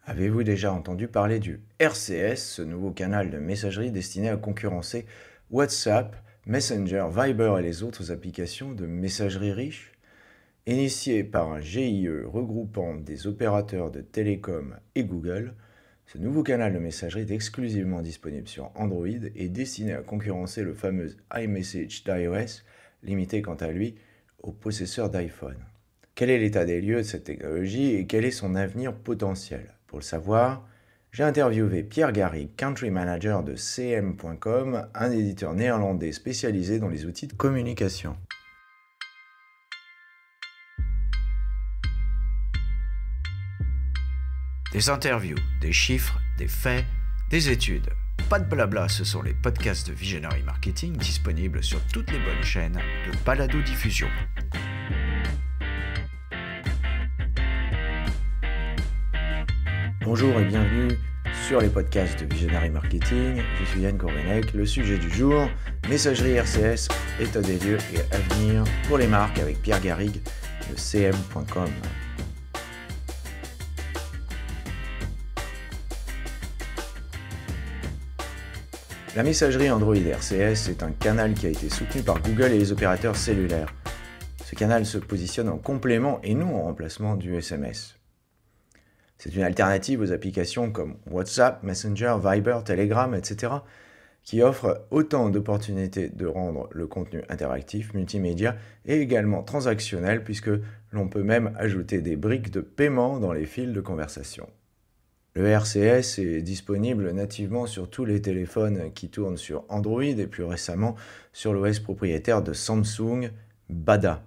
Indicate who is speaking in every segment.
Speaker 1: Avez-vous déjà entendu parler du RCS, ce nouveau canal de messagerie destiné à concurrencer WhatsApp, Messenger, Viber et les autres applications de messagerie riche? Initié par un GIE regroupant des opérateurs de télécom et Google, ce nouveau canal de messagerie est exclusivement disponible sur Android et destiné à concurrencer le fameux iMessage d'iOS, limité quant à lui aux possesseurs d'iPhone. Quel est l'état des lieux de cette technologie et quel est son avenir potentiel? Pour le savoir, j'ai interviewé Pierre Garrigues, Country Manager de CM.com, un éditeur néerlandais spécialisé dans les outils de communication.
Speaker 2: Des interviews, des chiffres, des faits, des études. Pas de blabla, ce sont les podcasts de Visionary Marketing disponibles sur toutes les bonnes chaînes de balado-diffusion.
Speaker 1: Bonjour et bienvenue sur les podcasts de Visionary Marketing. Je suis Yann Corvenec. Le sujet du jour, messagerie RCS, état des lieux et avenir pour les marques avec Pierre Garrigues de CM.com. La messagerie Android RCS est un canal qui a été soutenu par Google et les opérateurs cellulaires. Ce canal se positionne en complément et non en remplacement du SMS. C'est une alternative aux applications comme WhatsApp, Messenger, Viber, Telegram, etc. qui offrent autant d'opportunités de rendre le contenu interactif, multimédia et également transactionnel puisque l'on peut même ajouter des briques de paiement dans les fils de conversation. Le RCS est disponible nativement sur tous les téléphones qui tournent sur Android et plus récemment sur l'OS propriétaire de Samsung, Bada.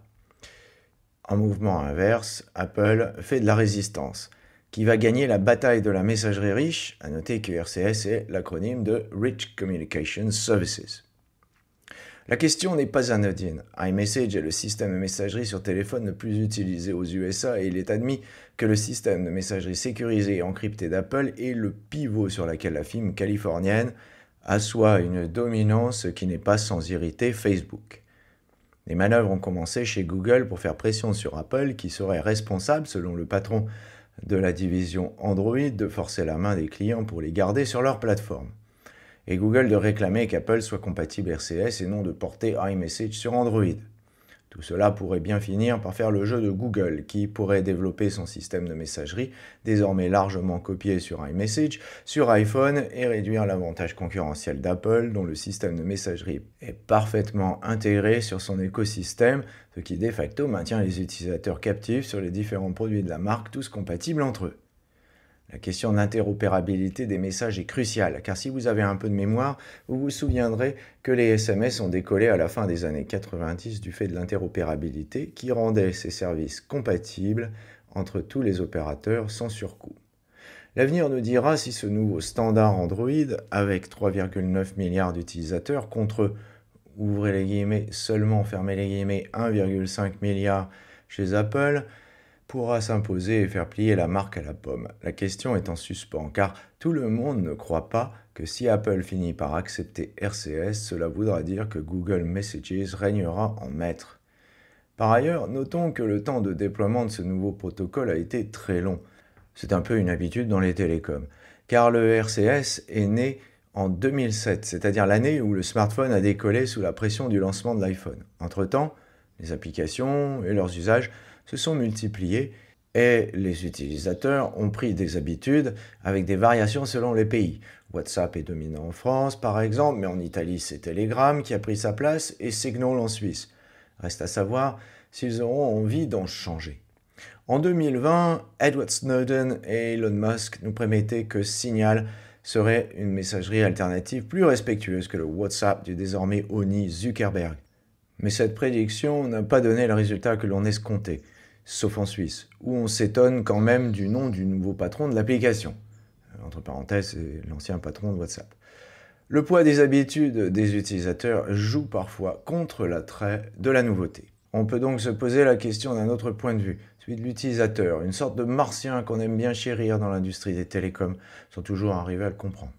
Speaker 1: En mouvement inverse, Apple fait de la résistance. Qui va gagner la bataille de la messagerie riche? À noter que RCS est l'acronyme de Rich Communication Services. La question n'est pas anodine. iMessage est le système de messagerie sur téléphone le plus utilisé aux USA et il est admis que le système de messagerie sécurisé et encrypté d'Apple est le pivot sur lequel la firme californienne assoit une dominance qui n'est pas sans irriter Facebook. Les manœuvres ont commencé chez Google pour faire pression sur Apple qui serait responsable, selon le patron de la division Android, de forcer la main des clients pour les garder sur leur plateforme. Et Google de réclamer qu'Apple soit compatible RCS et non de porter iMessage sur Android. Tout cela pourrait bien finir par faire le jeu de Google, qui pourrait développer son système de messagerie, désormais largement copié sur iMessage, sur iPhone et réduire l'avantage concurrentiel d'Apple, dont le système de messagerie est parfaitement intégré sur son écosystème, ce qui de facto maintient les utilisateurs captifs sur les différents produits de la marque, tous compatibles entre eux. La question d'interopérabilité des messages est cruciale, car si vous avez un peu de mémoire, vous vous souviendrez que les SMS ont décollé à la fin des années 90 du fait de l'interopérabilité qui rendait ces services compatibles entre tous les opérateurs sans surcoût. L'avenir nous dira si ce nouveau standard Android, avec 3,9 milliards d'utilisateurs contre, ouvrez les guillemets, seulement, fermez les guillemets, 1,5 milliard chez Apple, pourra s'imposer et faire plier la marque à la pomme. La question est en suspens, car tout le monde ne croit pas que si Apple finit par accepter RCS, cela voudra dire que Google Messages régnera en maître. Par ailleurs, notons que le temps de déploiement de ce nouveau protocole a été très long. C'est un peu une habitude dans les télécoms, car le RCS est né en 2007, c'est-à-dire l'année où le smartphone a décollé sous la pression du lancement de l'iPhone. Entre-temps, les applications et leurs usages se sont multipliés et les utilisateurs ont pris des habitudes avec des variations selon les pays. WhatsApp est dominant en France par exemple, mais en Italie c'est Telegram qui a pris sa place et Signal en Suisse. Reste à savoir s'ils auront envie d'en changer. En 2020, Edward Snowden et Elon Musk nous promettaient que Signal serait une messagerie alternative plus respectueuse que le WhatsApp du désormais honni Zuckerberg. Mais cette prédiction n'a pas donné le résultat que l'on escomptait, sauf en Suisse, où on s'étonne quand même du nom du nouveau patron de l'application. Entre parenthèses, c'est l'ancien patron de WhatsApp. Le poids des habitudes des utilisateurs joue parfois contre l'attrait de la nouveauté. On peut donc se poser la question d'un autre point de vue, celui de l'utilisateur, une sorte de martien qu'on aime bien chérir dans l'industrie des télécoms, sans toujours arriver à le comprendre.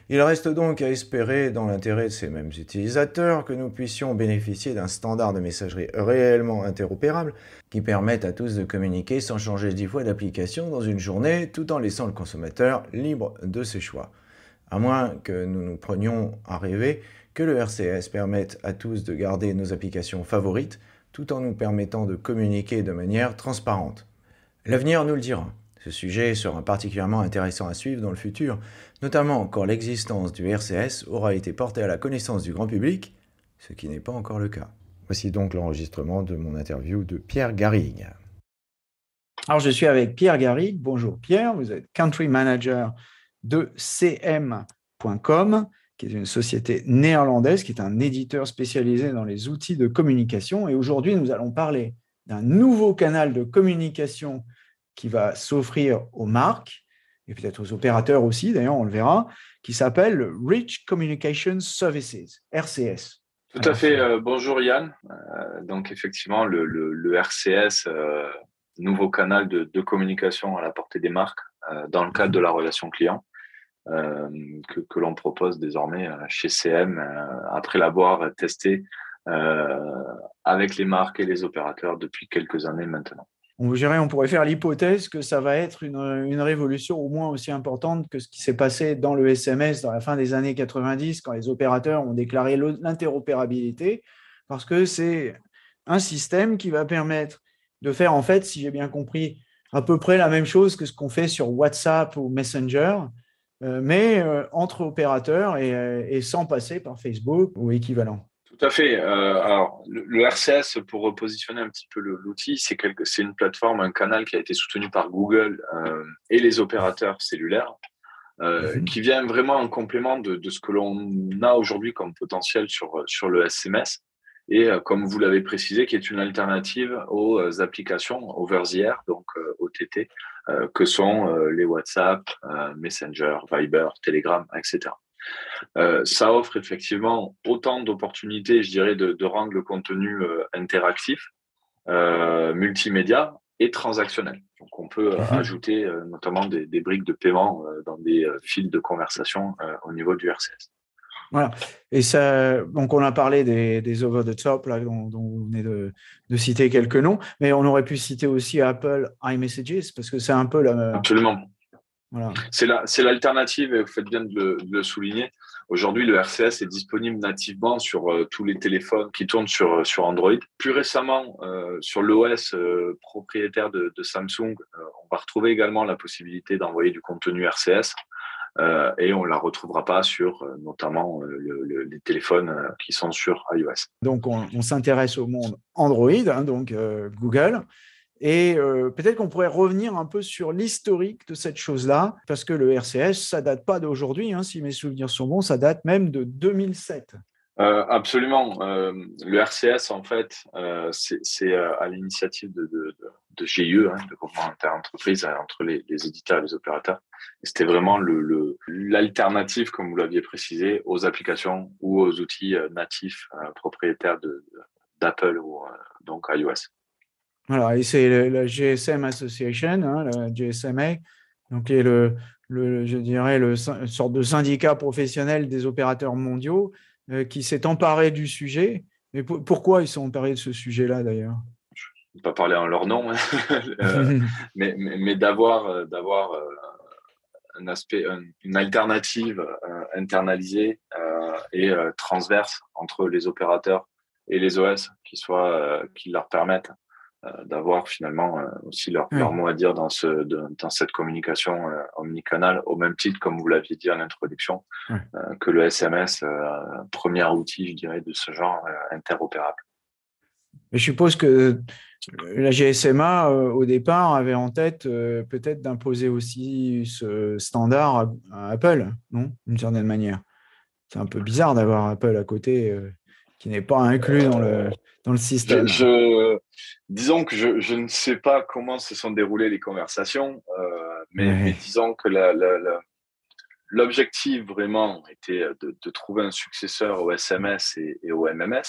Speaker 1: Il reste donc à espérer, dans l'intérêt de ces mêmes utilisateurs, que nous puissions bénéficier d'un standard de messagerie réellement interopérable qui permette à tous de communiquer sans changer 10 fois d'application dans une journée, tout en laissant le consommateur libre de ses choix. À moins que nous nous prenions à rêver que le RCS permette à tous de garder nos applications favorites, tout en nous permettant de communiquer de manière transparente. L'avenir nous le dira. Ce sujet sera particulièrement intéressant à suivre dans le futur, notamment quand l'existence du RCS aura été portée à la connaissance du grand public, ce qui n'est pas encore le cas. Voici donc l'enregistrement de mon interview de Pierre Garrigue.
Speaker 3: Alors, je suis avec Pierre Garrigue. Bonjour Pierre, vous êtes Country Manager de CM.com, qui est une société néerlandaise, qui est un éditeur spécialisé dans les outils de communication. Et aujourd'hui, nous allons parler d'un nouveau canal de communication qui va s'offrir aux marques, et peut-être aux opérateurs aussi, d'ailleurs, on le verra, qui s'appelle le Rich Communication Services, RCS.
Speaker 4: Tout à fait. Bonjour Yann. Donc effectivement, le RCS, nouveau canal de communication à la portée des marques dans le cadre de la relation client que l'on propose désormais chez CM après l'avoir testé avec les marques et les opérateurs depuis quelques années maintenant.
Speaker 3: On pourrait faire l'hypothèse que ça va être une révolution au moins aussi importante que ce qui s'est passé dans le SMS dans la fin des années 90, quand les opérateurs ont déclaré l'interopérabilité, parce que c'est un système qui va permettre de faire, en fait, si j'ai bien compris, à peu près la même chose que ce qu'on fait sur WhatsApp ou Messenger, mais entre opérateurs et sans passer par Facebook ou équivalent.
Speaker 4: Tout à fait. Alors, le RCS, pour repositionner un petit peu l'outil, c'est une plateforme, un canal qui a été soutenu par Google et les opérateurs cellulaires, qui vient vraiment en complément de ce que l'on a aujourd'hui comme potentiel sur le SMS, et comme vous l'avez précisé, qui est une alternative aux applications over the air, donc OTT, que sont les WhatsApp, Messenger, Viber, Telegram, etc. Ça offre effectivement autant d'opportunités, je dirais, de rendre le contenu interactif, multimédia et transactionnel. Donc, on peut ajouter notamment des briques de paiement dans des fils de conversation au niveau du RCS.
Speaker 3: Voilà. Et ça, donc on a parlé des over-the-top là, dont vous venez de citer quelques noms, mais on aurait pu citer aussi Apple iMessages, parce que c'est un peu la…
Speaker 4: Absolument.
Speaker 3: Voilà.
Speaker 4: C'est l'alternative, et vous faites bien de le souligner. Aujourd'hui, le RCS est disponible nativement sur tous les téléphones qui tournent sur Android. Plus récemment, sur l'OS propriétaire de Samsung, on va retrouver également la possibilité d'envoyer du contenu RCS. Et on ne la retrouvera pas sur notamment les téléphones qui sont sur iOS.
Speaker 3: Donc, on s'intéresse au monde Android, hein, donc Google. Et peut-être qu'on pourrait revenir un peu sur l'historique de cette chose-là, parce que le RCS, ça ne date pas d'aujourd'hui, hein, si mes souvenirs sont bons, ça date même de 2007.
Speaker 4: Absolument. Le RCS, en fait, c'est à l'initiative de GIE, hein, de groupement interentreprise entre les éditeurs et les opérateurs. Et c'était vraiment l'alternative, comme vous l'aviez précisé, aux applications ou aux outils natifs propriétaires d'Apple ou donc iOS.
Speaker 3: Voilà, et c'est la GSM Association, hein, la GSMA, donc qui est je dirais, une sorte de syndicat professionnel des opérateurs mondiaux qui s'est emparé du sujet. Mais pourquoi ils sont emparés de ce sujet-là, d'ailleurs ?
Speaker 4: Je ne vais pas parler en leur nom, mais d'avoir un aspect, une alternative internalisée et transverse entre les opérateurs et les OS qui leur permettent d'avoir finalement aussi leur mot à dire dans cette communication omnicanal, au même titre, comme vous l'aviez dit en introduction, que le SMS, premier outil, je dirais, de ce genre interopérable.
Speaker 3: Mais je suppose que la GSMA, au départ, avait en tête peut-être d'imposer aussi ce standard à Apple, non ? D'une certaine manière. C'est un peu bizarre d'avoir Apple à côté qui n'est pas inclus dans le système.
Speaker 4: Disons que je ne sais pas comment se sont déroulées les conversations, mais disons que l'objectif vraiment était de trouver un successeur au SMS et au MMS.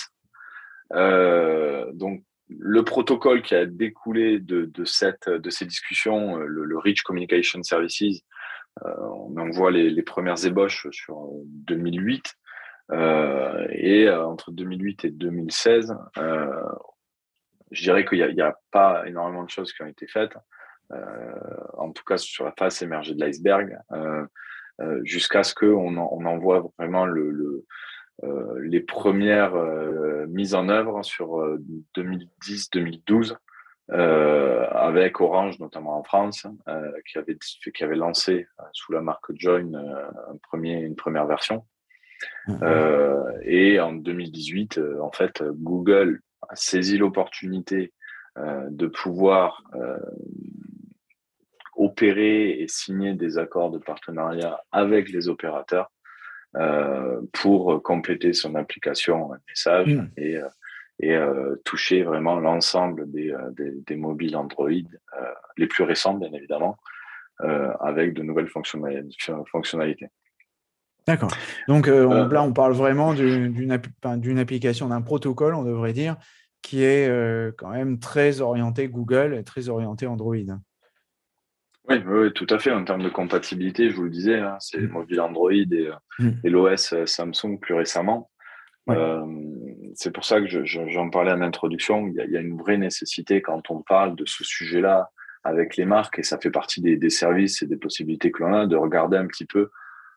Speaker 4: Donc, le protocole qui a découlé de ces discussions, le Rich Communication Services, on voit les premières ébauches sur 2008. Et entre 2008 et 2016, je dirais qu'il n'y a pas énormément de choses qui ont été faites, en tout cas sur la face émergée de l'iceberg, jusqu'à ce qu'on en voit vraiment les premières mises en œuvre sur 2010-2012, avec Orange, notamment en France, qui avait lancé sous la marque Join une première version. Et en 2018, en fait, Google a saisi l'opportunité de pouvoir opérer et signer des accords de partenariat avec les opérateurs pour compléter son application message et toucher vraiment l'ensemble des mobiles Android, les plus récents, bien évidemment, avec de nouvelles fonctionnalités.
Speaker 3: D'accord. Donc là, on parle vraiment d'une application, d'un protocole, on devrait dire, qui est quand même très orienté Google et très orienté Android.
Speaker 4: Oui, tout à fait. En termes de compatibilité, je vous le disais, c'est le mobile Android et l'OS Samsung plus récemment. Ouais. C'est pour ça que j'en parlais en introduction. Il y a une vraie nécessité quand on parle de ce sujet-là avec les marques, et ça fait partie des services et des possibilités que l'on a, de regarder un petit peu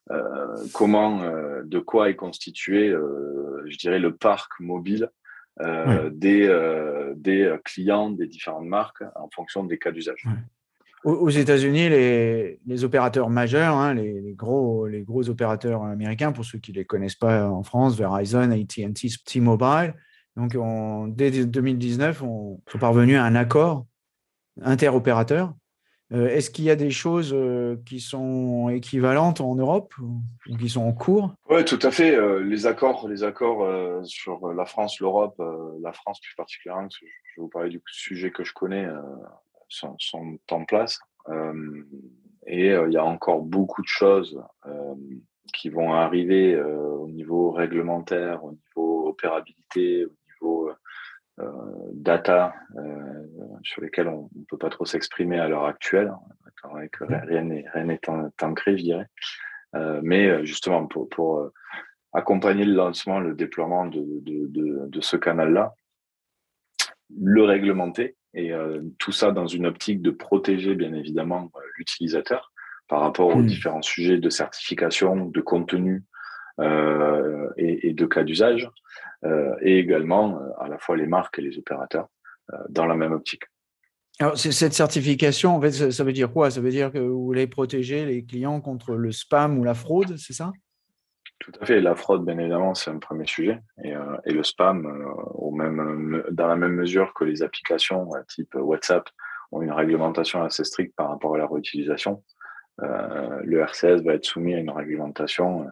Speaker 4: de quoi est constitué, je dirais, le parc mobile des clients des différentes marques en fonction des cas d'usage.
Speaker 3: Ouais. Aux États-Unis, les opérateurs majeurs, les gros opérateurs américains, pour ceux qui ne les connaissent pas en France, Verizon, AT&T, T-Mobile, donc dès 2019, on sont parvenus à un accord interopérateur. Est-ce qu'il y a des choses qui sont équivalentes en Europe ou qui sont en cours?
Speaker 4: Oui, tout à fait. Les accords sur la France, l'Europe, la France plus particulièrement, parce que je vais vous parler du sujet que je connais, sont en place. Et il y a encore beaucoup de choses qui vont arriver au niveau réglementaire, au niveau opérabilité, au niveau data, sur lesquels on ne peut pas trop s'exprimer à l'heure actuelle, avec rien n'est ancré, je dirais. Mais justement, pour accompagner le lancement, le déploiement de ce canal-là, le réglementer, et tout ça dans une optique de protéger bien évidemment l'utilisateur par rapport aux différents sujets de certification, de contenu et de cas d'usage, et également à la fois les marques et les opérateurs dans la même optique.
Speaker 3: Alors, cette certification, en fait, ça veut dire quoi? Ça veut dire que vous voulez protéger les clients contre le spam ou la fraude, c'est ça?
Speaker 4: Tout à fait. La fraude, bien évidemment, c'est un premier sujet. Et le spam, dans la même mesure que les applications type WhatsApp ont une réglementation assez stricte par rapport à la réutilisation, le RCS va être soumis à une réglementation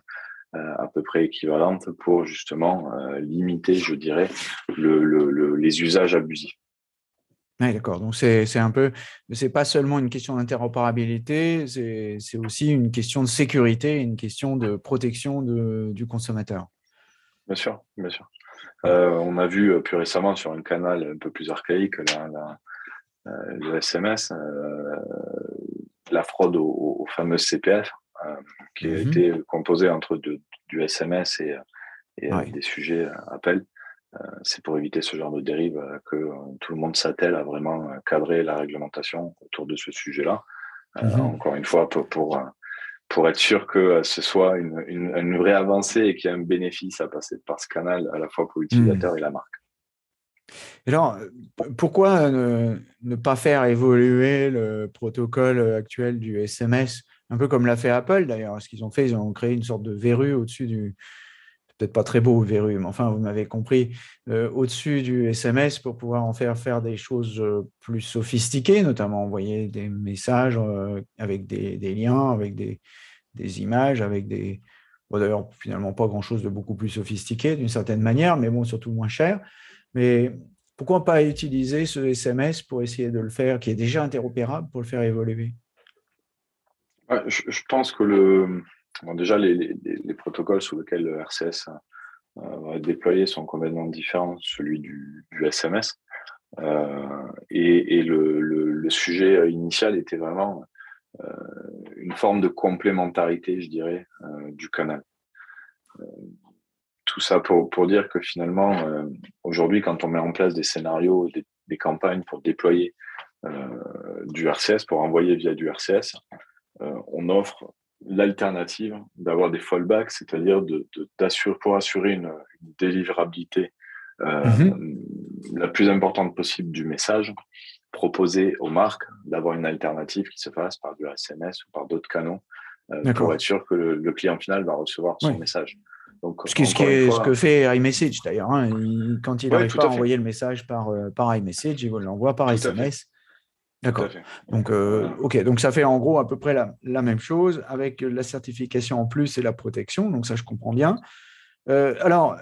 Speaker 4: à peu près équivalente pour justement limiter, je dirais, les usages abusifs.
Speaker 3: Oui, d'accord. Donc, c'est pas seulement une question d'interopérabilité, c'est aussi une question de sécurité, une question de protection du consommateur.
Speaker 4: Bien sûr, bien sûr. On a vu plus récemment sur un canal un peu plus archaïque, le SMS, la fraude au fameux CPF, qui a été composé entre du SMS et des sujets appels. C'est pour éviter ce genre de dérive que tout le monde s'attelle à vraiment cadrer la réglementation autour de ce sujet-là. Encore une fois, pour être sûr que ce soit une vraie avancée et qu'il y ait un bénéfice à passer par ce canal, à la fois pour l'utilisateur et la marque.
Speaker 3: Alors, pourquoi ne pas faire évoluer le protocole actuel du SMS, un peu comme l'a fait Apple d'ailleurs? Ce qu'ils ont fait, ils ont créé une sorte de verrue au-dessus du... Peut-être pas très beau verrue, mais enfin, vous m'avez compris, au-dessus du SMS pour pouvoir en faire des choses plus sophistiquées, notamment envoyer des messages avec des liens, avec des images, avec des... Bon, d'ailleurs, finalement, pas grand-chose de beaucoup plus sophistiqué d'une certaine manière, mais bon, surtout moins cher. Mais pourquoi pas utiliser ce SMS pour essayer de le faire, qui est déjà interopérable, pour le faire évoluer?
Speaker 4: Ouais, je pense que déjà, les protocoles sous lesquels le RCS va être déployé sont complètement différents de celui du SMS. Et le sujet initial était vraiment une forme de complémentarité, je dirais, du canal. Tout ça pour dire que finalement, aujourd'hui, quand on met en place des scénarios, des campagnes pour déployer du RCS, pour envoyer via du RCS, on offre l'alternative d'avoir des fallbacks, c'est-à-dire pour assurer une délivrabilité la plus importante possible du message, proposer aux marques d'avoir une alternative qui se fasse par du SMS ou par d'autres canaux pour être sûr que le client final va recevoir son message. Donc,
Speaker 3: ce que fait iMessage d'ailleurs. Quand il n'arrive pas à envoyer le message par iMessage, il l'envoie par SMS. D'accord. Donc, OK. Donc, ça fait en gros à peu près la même chose avec la certification en plus et la protection. Donc, ça, je comprends bien. Alors,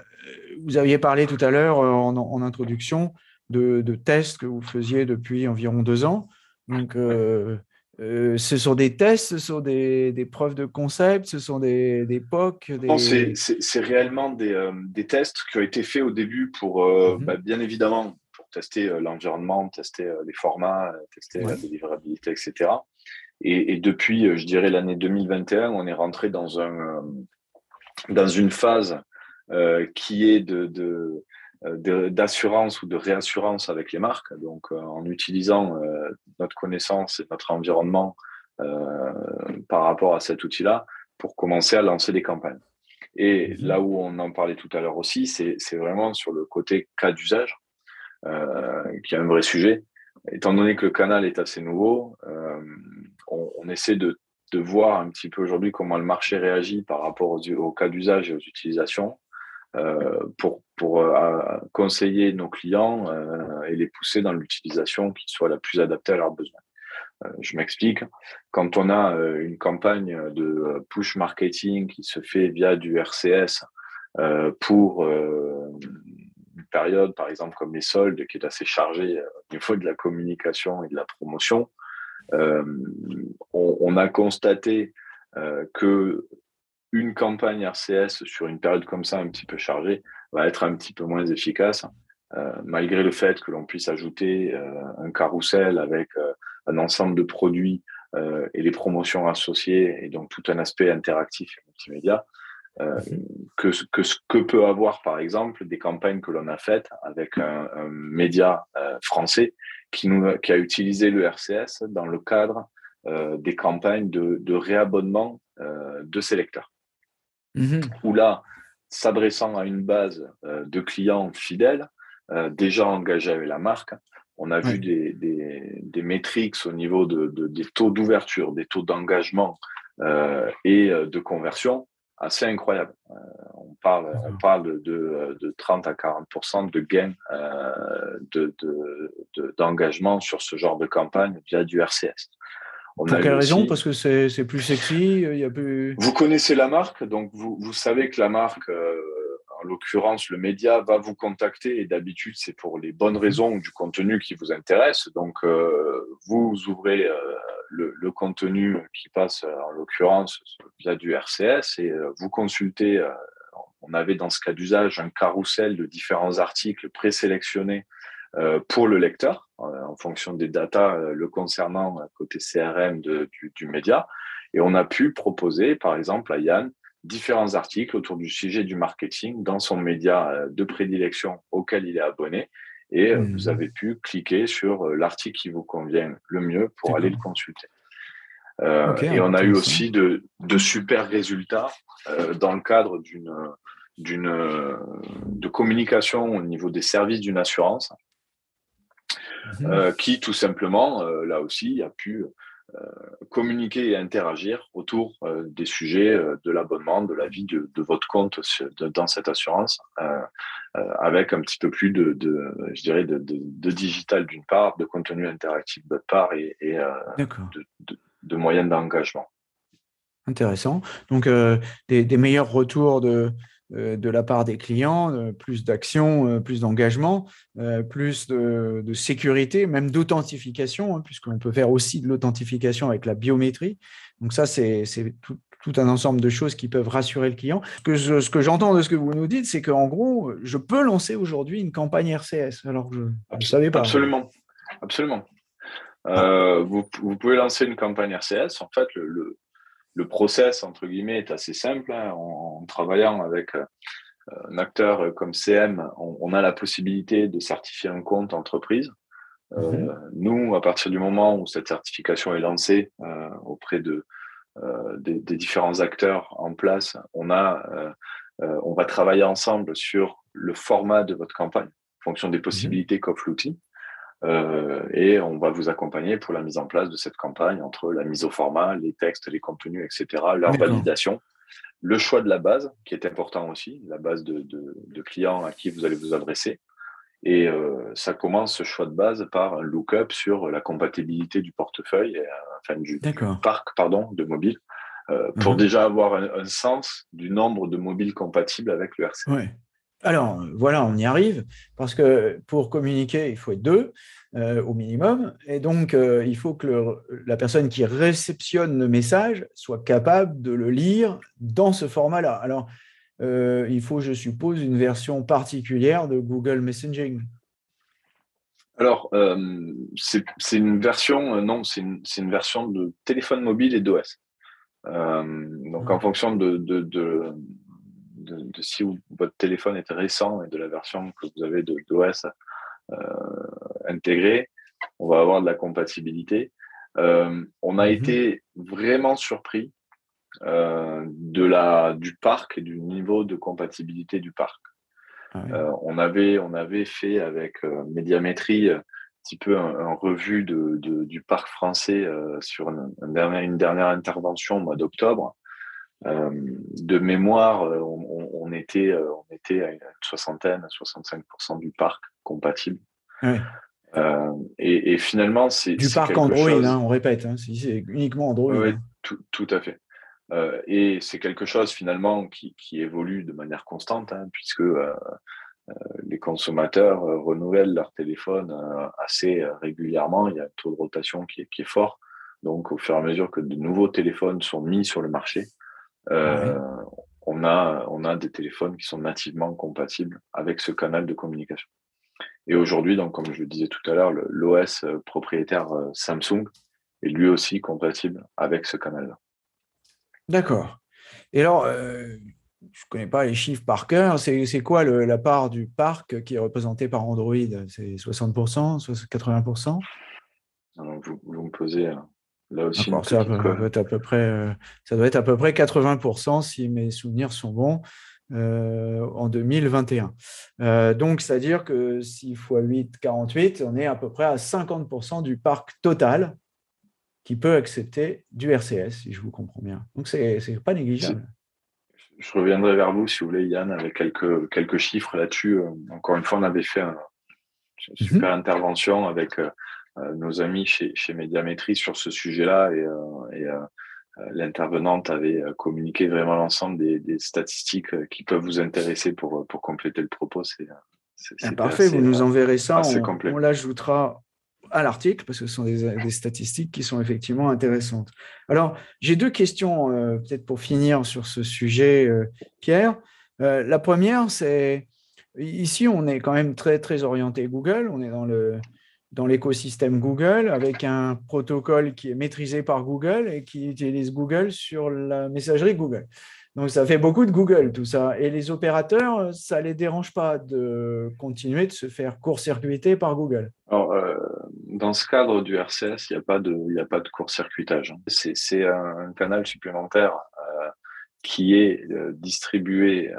Speaker 3: vous aviez parlé tout à l'heure en introduction de tests que vous faisiez depuis environ 2 ans. Donc, ce sont des tests, ce sont des preuves de concept, ce sont des POC
Speaker 4: Non, c'est réellement des tests qui ont été faits au début pour, bien évidemment, pour tester l'environnement, tester les formats, tester la délivrabilité, etc. Et depuis, je dirais, l'année 2021, on est rentré dans une phase qui est d'assurance ou de réassurance avec les marques, donc en utilisant notre connaissance et notre environnement par rapport à cet outil-là pour commencer à lancer des campagnes. Et là où on en parlait tout à l'heure aussi, c'est vraiment sur le côté cas d'usage, qui est un vrai sujet. Étant donné que le canal est assez nouveau, on essaie de voir un petit peu aujourd'hui comment le marché réagit par rapport aux cas d'usage et aux utilisations, pour conseiller nos clients et les pousser dans l'utilisation qui soit la plus adaptée à leurs besoins. Je m'explique. Quand on a une campagne de push marketing qui se fait via du RCS pour une période, par exemple, comme les soldes, qui est assez chargée au niveau de la communication et de la promotion, on a constaté que une campagne RCS sur une période comme ça un petit peu chargée va être un petit peu moins efficace, malgré le fait que l'on puisse ajouter un carrousel avec un ensemble de produits et les promotions associées, et donc tout un aspect interactif et multimédia, que ce que peut avoir par exemple des campagnes que l'on a faites avec un média français qui a utilisé le RCS dans le cadre des campagnes de réabonnement de ses lecteurs. Où là, s'adressant à une base de clients fidèles, déjà engagés avec la marque, on a vu des métriques au niveau des taux d'ouverture, des taux d'engagement et de conversion assez incroyables. On parle de 30 à 40% de gain d'engagement sur ce genre de campagne via du RCS.
Speaker 3: Pour quelle raison ? Parce que c'est plus sexy, il y a plus...
Speaker 4: Vous connaissez la marque, donc vous savez que la marque, en l'occurrence le média, va vous contacter, et d'habitude c'est pour les bonnes raisons ou du contenu qui vous intéresse. Donc vous ouvrez le contenu qui passe en l'occurrence via du RCS et vous consultez. On avait dans ce cas d'usage un carrousel de différents articles présélectionnés pour le lecteur, en fonction des datas le concernant côté CRM du média. Et on a pu proposer, par exemple, à Yann, différents articles autour du sujet du marketing dans son média de prédilection auquel il est abonné. Et vous avez pu cliquer sur l'article qui vous convient le mieux pour aller le consulter. Et on a eu aussi de super résultats dans le cadre de communication au niveau des services d'une assurance, qui tout simplement, là aussi, a pu communiquer et interagir autour des sujets de l'abonnement, de la vie de votre compte dans cette assurance, avec un petit peu plus je dirais, de digital d'une part, de contenu interactif d'autre part, et de moyens d'engagement.
Speaker 3: Intéressant. Donc, des meilleurs retours de la part des clients, plus d'action, plus d'engagement, plus de sécurité, même d'authentification, puisqu'on peut faire aussi de l'authentification avec la biométrie. Donc ça, c'est tout un ensemble de choses qui peuvent rassurer le client. Ce que j'entends de ce que vous nous dites, c'est qu'en gros, je peux lancer aujourd'hui une campagne RCS, alors que je ne savais pas.
Speaker 4: Absolument. Vous pouvez lancer une campagne RCS. En fait, le process, entre guillemets, est assez simple. Hein. En travaillant avec un acteur comme CM, on a la possibilité de certifier un compte entreprise. Nous, à partir du moment où cette certification est lancée auprès des différents acteurs en place, on va travailler ensemble sur le format de votre campagne en fonction des possibilités qu'offre l'outil. Et on va vous accompagner pour la mise en place de cette campagne entre la mise au format, les textes, les contenus, etc., leur validation, le choix de la base, qui est important aussi, la base de clients à qui vous allez vous adresser. Et ça commence, ce choix de base, par un look-up sur la compatibilité du portefeuille, du parc de mobiles, pour déjà avoir un sens du nombre de mobiles compatibles avec le RCS.
Speaker 3: Ouais. Alors, voilà, on y arrive, parce que pour communiquer, il faut être 2 au minimum, et donc il faut que la personne qui réceptionne le message soit capable de le lire dans ce format-là. Alors, il faut, je suppose, une version particulière de Google Messaging.
Speaker 4: Alors, c'est une version, non, c'est une version de téléphone mobile et d'OS. Donc, en fonction de si votre téléphone est récent et de la version que vous avez d'OS intégrée, on va avoir de la compatibilité. On a été vraiment surpris du parc et du niveau de compatibilité du parc. On avait fait avec Médiamétrie un petit peu un revue du parc français sur une dernière intervention au mois d'octobre. De mémoire, on était à une 65% du parc compatible.
Speaker 3: Ouais.
Speaker 4: Et finalement, c'est
Speaker 3: du parc Android, on répète, c'est uniquement Android.
Speaker 4: Oui, tout à fait. Et c'est quelque chose finalement qui évolue de manière constante, puisque les consommateurs renouvellent leur téléphone assez régulièrement. Il y a un taux de rotation qui est fort. Donc, au fur et à mesure que de nouveaux téléphones sont mis sur le marché, on a des téléphones qui sont nativement compatibles avec ce canal de communication. Et aujourd'hui, donc, comme je le disais tout à l'heure, l'OS propriétaire Samsung est lui aussi compatible avec ce canal-là.
Speaker 3: D'accord. Et alors, je ne connais pas les chiffres par cœur. C'est quoi la part du parc qui est représentée par Android? C'est 60%, 80%?
Speaker 4: Alors, vous me posez là aussi une
Speaker 3: ça
Speaker 4: petite
Speaker 3: doit être à peu près, ça doit être à peu près 80% si mes souvenirs sont bons en 2021. Donc, c'est-à-dire que 6 x 8, 48, on est à peu près à 50% du parc total qui peut accepter du RCS, si je vous comprends bien. Donc, c'est pas négligeable.
Speaker 4: Je reviendrai vers vous, si vous voulez, Yann, avec quelques chiffres là-dessus. Encore une fois, on avait fait une super intervention avec nos amis chez Médiamétrie sur ce sujet-là, et l'intervenante avait communiqué vraiment l'ensemble des statistiques qui peuvent vous intéresser pour compléter le propos. C'est
Speaker 3: parfait, vous nous enverrez ça,
Speaker 4: on
Speaker 3: l'ajoutera à l'article, parce que ce sont des statistiques qui sont effectivement intéressantes. Alors, j'ai 2 questions, peut-être pour finir sur ce sujet, Pierre. La première, c'est, ici, on est quand même très, très orienté Google, on est dans l'écosystème Google, avec un protocole qui est maîtrisé par Google et qui utilise Google sur la messagerie Google. Donc, ça fait beaucoup de Google, tout ça. Et les opérateurs, ça ne les dérange pas de continuer de se faire court-circuiter par Google.
Speaker 4: Alors, dans ce cadre du RCS, il n'y a pas de court-circuitage. C'est un canal supplémentaire qui est distribué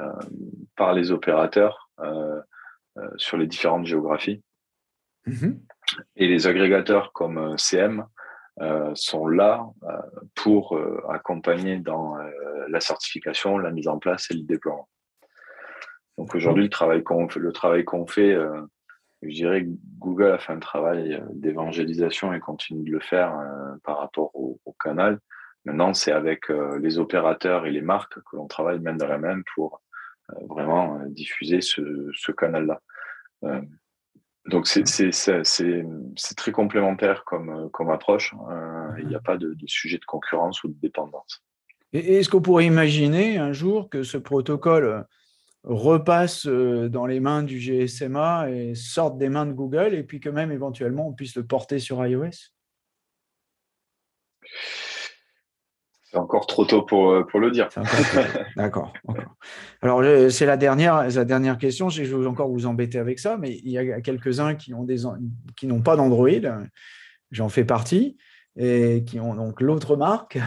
Speaker 4: par les opérateurs sur les différentes géographies. Et les agrégateurs comme CM sont là pour accompagner dans la certification, la mise en place et le déploiement. Donc aujourd'hui, le travail qu'on fait, je dirais que Google a fait un travail d'évangélisation et continue de le faire par rapport au canal. Maintenant, c'est avec les opérateurs et les marques que l'on travaille main dans la main pour vraiment diffuser ce canal-là. Donc c'est très complémentaire comme approche. Il n'y a pas de sujet de concurrence ou de dépendance.
Speaker 3: Et est-ce qu'on pourrait imaginer un jour que ce protocole repasse dans les mains du GSMA et sorte des mains de Google, et puis que même éventuellement on puisse le porter sur iOS?
Speaker 4: C'est encore trop tôt pour le dire.
Speaker 3: D'accord. Alors, c'est la dernière question. Je vais encore vous embêter avec ça, mais il y a quelques-uns qui n'ont pas d'Android. J'en fais partie. Et qui ont donc l'autre marque,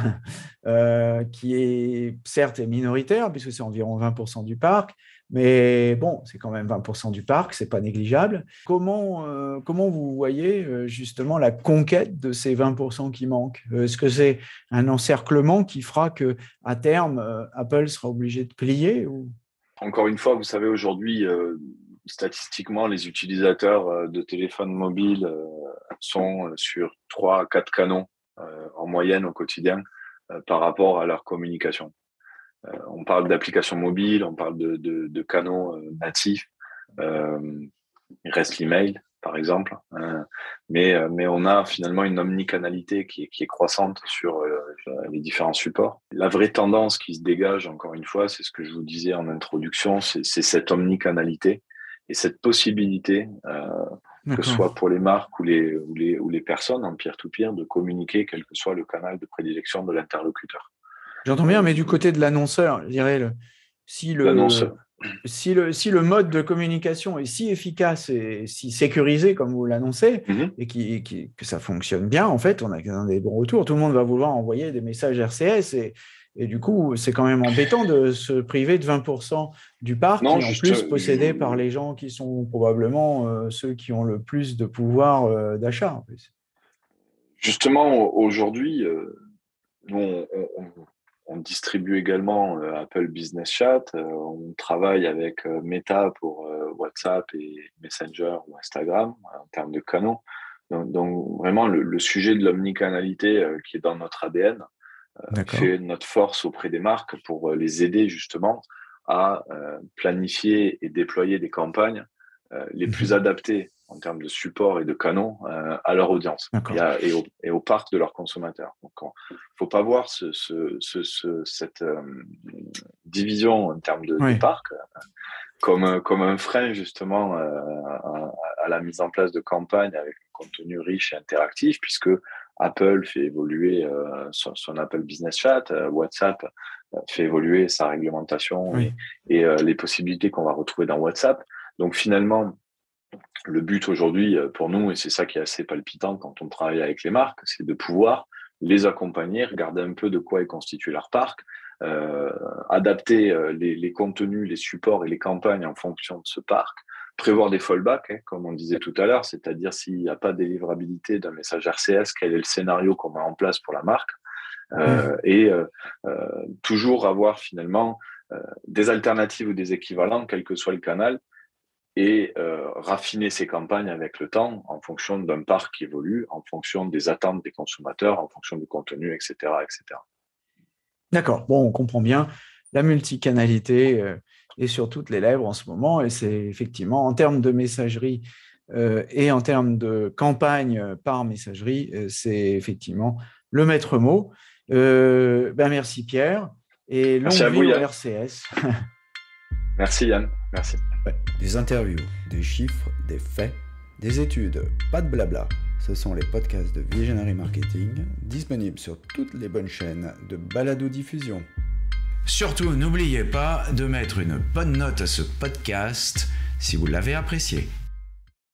Speaker 3: qui est certes minoritaire, puisque c'est environ 20% du parc, mais bon, c'est quand même 20% du parc, c'est pas négligeable. Comment vous voyez justement la conquête de ces 20% qui manquent? Est-ce que c'est un encerclement qui fera qu'à terme, Apple sera obligé de plier ou...
Speaker 4: Encore une fois, vous savez, aujourd'hui, statistiquement, les utilisateurs de téléphones mobiles sont sur 3 à 4 canaux en moyenne au quotidien par rapport à leur communication. On parle d'applications mobiles, on parle de canaux natifs. Il reste l'email, par exemple. Mais on a finalement une omnicanalité qui est croissante sur les différents supports. La vraie tendance qui se dégage, encore une fois, c'est ce que je vous disais en introduction, c'est cette omnicanalité et cette possibilité, que ce soit pour les marques ou les personnes en peer-to-peer, de communiquer quel que soit le canal de prédilection de l'interlocuteur.
Speaker 3: J'entends bien, mais du côté de l'annonceur, je dirais, si le mode de communication est si efficace et si sécurisé, comme vous l'annoncez, et que ça fonctionne bien, en fait, on a des bons retours. Tout le monde va vouloir envoyer des messages RCS et du coup, c'est quand même embêtant de se priver de 20% du parc, en plus possédé par les gens qui sont probablement ceux qui ont le plus de pouvoir d'achat. En plus.
Speaker 4: Justement, aujourd'hui, nous, on distribue également Apple Business Chat. On travaille avec Meta pour WhatsApp et Messenger ou Instagram en termes de canaux. Donc vraiment, le sujet de l'omnicanalité qui est dans notre ADN fait notre force auprès des marques pour les aider justement à planifier et déployer des campagnes les plus adaptées en termes de support et de canaux à leur audience et au parc de leurs consommateurs. Donc, il ne faut pas voir cette division en termes de parc comme un frein justement à la mise en place de campagnes avec un contenu riche et interactif, puisque Apple fait évoluer son Apple Business Chat, WhatsApp fait évoluer sa réglementation et les possibilités qu'on va retrouver dans WhatsApp. Donc finalement, le but aujourd'hui pour nous, et c'est ça qui est assez palpitant quand on travaille avec les marques, c'est de pouvoir les accompagner, regarder un peu de quoi est constitué leur parc, adapter les contenus, les supports et les campagnes en fonction de ce parc, prévoir des fallbacks, comme on disait tout à l'heure, c'est-à-dire s'il n'y a pas de délivrabilité d'un message RCS, quel est le scénario qu'on met en place pour la marque, et toujours avoir finalement des alternatives ou des équivalents, quel que soit le canal, et raffiner ces campagnes avec le temps en fonction d'un parc qui évolue, en fonction des attentes des consommateurs, en fonction du contenu, etc. etc.
Speaker 3: D'accord, bon, on comprend bien. La multicanalité est sur toutes les lèvres en ce moment, et c'est effectivement, en termes de messagerie et en termes de campagne par messagerie, c'est effectivement le maître mot. Merci Pierre, et longue vie au RCS.
Speaker 4: Merci Yann, merci.
Speaker 2: Des interviews, des chiffres, des faits, des études, pas de blabla. Ce sont les podcasts de Visionary Marketing, disponibles sur toutes les bonnes chaînes de balado-diffusion. Surtout, n'oubliez pas de mettre une bonne note à ce podcast si vous l'avez apprécié.